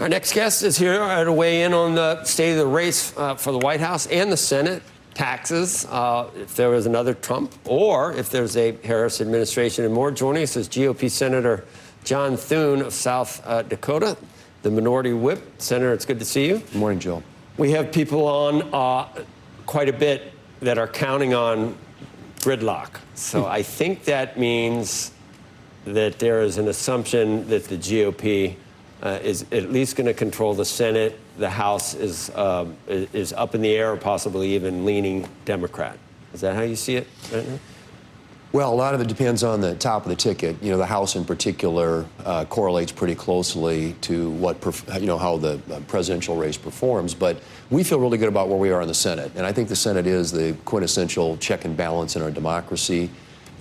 Our next guest is here to weigh in on the state of the race for the White House and the Senate. Taxes, if there was another Trump, or if there's a Harris administration. And more, joining us is GOP Senator John Thune of South Dakota, the minority whip. Senator, it's good to see you. Good morning, Joe. We have people on quite a bit that are counting on gridlock. So I think that means that there is an assumption that the GOP is at least going to control the Senate. The House is up in the air, or possibly even leaning Democrat. Is that how you see it? Well, a lot of it depends on the top of the ticket. You know, the House in particular correlates pretty closely to what how the presidential race performs. But we feel really good about where we are in the Senate, and I think the Senate is the quintessential check and balance in our democracy,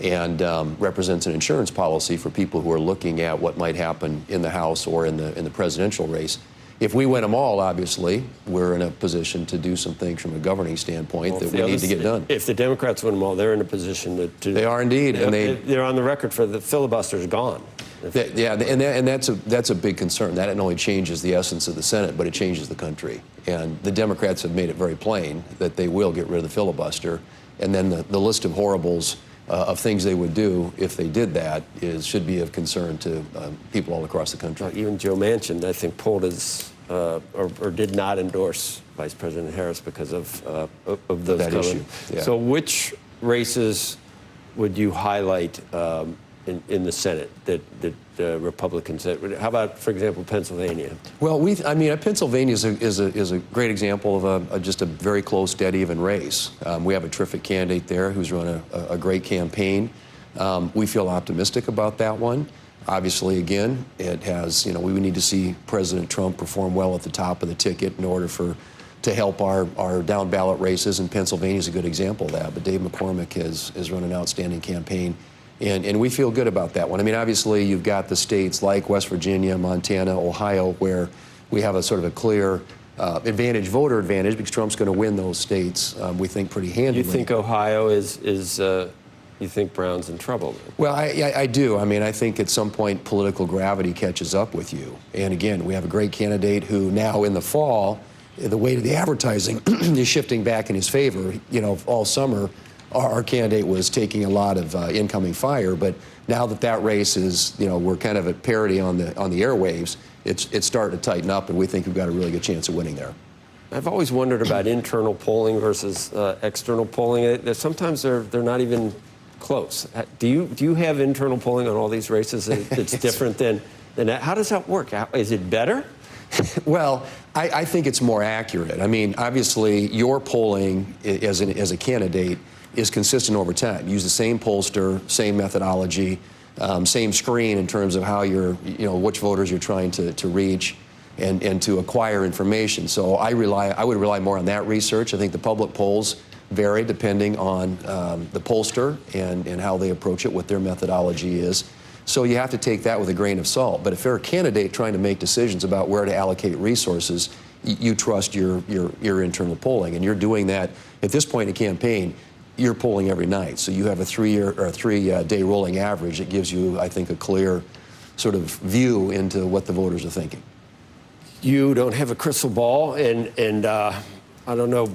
and represents an insurance policy for people who are looking at what might happen in the House or in the presidential race. If we win them all, obviously, we're in a position to do some things from a governing standpoint that we need to get done. If the Democrats win them all, they're in a position to they are indeed, and they're on the record for the filibuster's gone. Yeah, and that's a big concern. That not only changes the essence of the Senate, but it changes the country. And the Democrats have made it very plain that they will get rid of the filibuster. And then the list of horribles of things they would do if they did that should be of concern to people all across the country. Even Joe Manchin, I think, pulled his or did not endorse Vice President Harris because of those that issue. Yeah. So which races would you highlight in the Senate that Republicans? How about, for example, Pennsylvania? Well, Pennsylvania is a great example of just a very close, dead even race. We have a terrific candidate there who's run a great campaign. We feel optimistic about that one. Obviously, again, it has, we would need to see President Trump perform well at the top of the ticket in order to help our down ballot races, and Pennsylvania is a good example of that. But Dave McCormick has run an outstanding campaign, and we feel good about that one. I mean, obviously, you've got the states like West Virginia, Montana, Ohio, where we have a sort of a clear voter advantage, because Trump's going to win those states, we think, pretty handily. You think Ohio you think Brown's in trouble? Well, I do. I mean, I think at some point political gravity catches up with you. And again, we have a great candidate who now in the fall, the weight of the advertising is shifting back in his favor. All summer, our candidate was taking a lot of incoming fire, but now that race is, we're kind of at parity on the airwaves, it's starting to tighten up, and we think we've got a really good chance of winning there. I've always wondered about internal polling versus external polling. Sometimes they're not even close. Do you have internal polling on all these races that's different than that? How does that work? Is it better? Well, I think it's more accurate. I mean, obviously, your polling as a candidate is consistent over time. You use the same pollster, same methodology, same screen in terms of how which voters you're trying to reach and to acquire information. So I would rely more on that research. I think the public polls vary depending on the pollster and how they approach it, what their methodology is. So you have to take that with a grain of salt. But if you're a candidate trying to make decisions about where to allocate resources, you trust your internal polling, and you're doing that at this point in a campaign. You're polling every night, so you have a three-day rolling average that gives you, I think, a clear sort of view into what the voters are thinking. You don't have a crystal ball, and I don't know.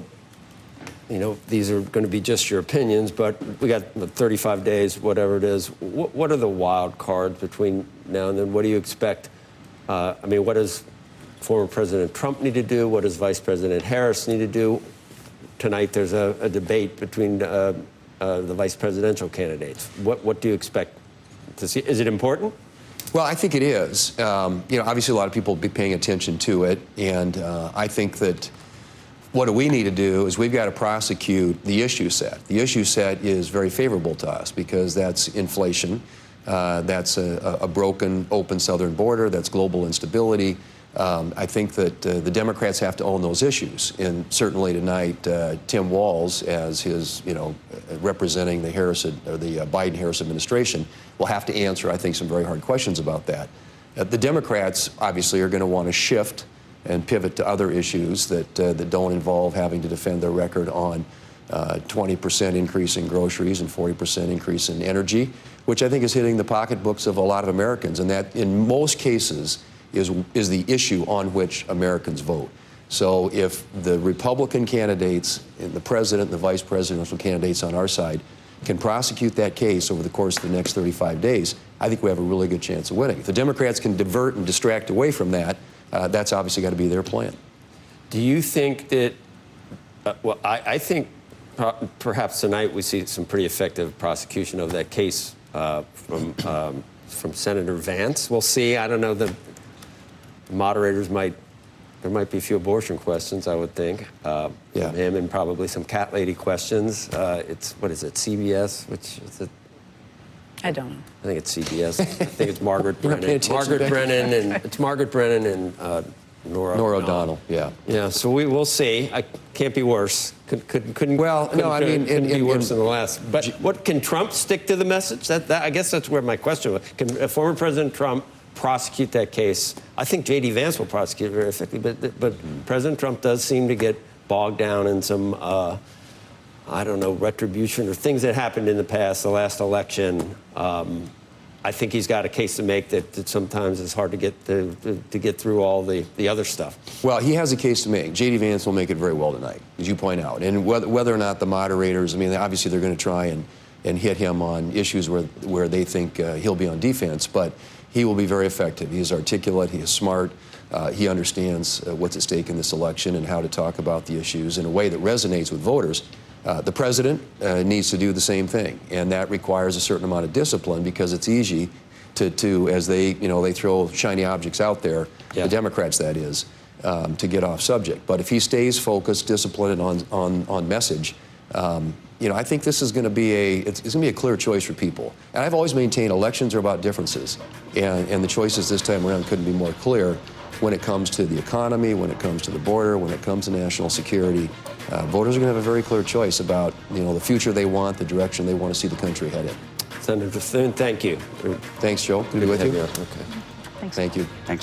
These are going to be just your opinions, but we got 35 days, whatever it is. What are the wild cards between now and then? What do you expect? What does former President Trump need to do? What does Vice President Harris need to do? Tonight, there's a debate between the vice presidential candidates. What do you expect to see? Is it important? Well, I think it is. Obviously, a lot of people will be paying attention to it, and I think that what we need to do is we've got to prosecute the issue set. The issue set is very favorable to us because that's inflation, that's a broken, open southern border, that's global instability. I think that the Democrats have to own those issues, and certainly tonight, Tim Walz, as his, representing the Biden-Harris administration, will have to answer, I think, some very hard questions about that. The Democrats obviously are going to want to shift and pivot to other issues that don't involve having to defend their record on 20% increase in groceries and 40% increase in energy, which I think is hitting the pocketbooks of a lot of Americans, and that in most cases is the issue on which Americans vote. So if the Republican candidates, and the president, the vice presidential candidates on our side, can prosecute that case over the course of the next 35 days, I think we have a really good chance of winning. If the Democrats can divert and distract away from that, that's obviously got to be their plan. Do you think that, well, I think perhaps tonight we see some pretty effective prosecution of that case from Senator Vance. We'll see. I don't know. The moderators there might be a few abortion questions, I would think, from him, and probably some cat lady questions. What is it, CBS? Which is it? I don't know. I think it's CBS. I think it's Margaret Brennan. It's Margaret Brennan and Nora O'Donnell. Yeah. Yeah. So we'll see. I can't be worse. Couldn't be worse than the last. But what can Trump stick to the message? I guess that's where my question was. Can former President Trump prosecute that case? I think J.D. Vance will prosecute it very effectively, but President Trump does seem to get bogged down in some, I don't know, retribution or things that happened in the past, the last election. I think he's got a case to make that sometimes it's hard to get through all the other stuff. Well, he has a case to make. J.D. Vance will make it very well tonight, as you point out. And whether or not the moderators, I mean, obviously they're going to try and hit him on issues where they think he'll be on defense, but he will be very effective. He is articulate, he is smart, he understands what's at stake in this election and how to talk about the issues in a way that resonates with voters. The president needs to do the same thing, and that requires a certain amount of discipline, because it's easy to as they throw shiny objects out there, the Democrats that is, to get off subject. But if he stays focused, disciplined, and on message, I think this is going to be it's going to be a clear choice for people. And I've always maintained elections are about differences, and the choices this time around couldn't be more clear. When it comes to the economy, when it comes to the border, when it comes to national security, voters are going to have a very clear choice about the future they want, the direction they want to see the country head in. Senator Thune, thank you. Thanks, Joe. Good to be with you. Okay. Thanks. Thank you. Thanks.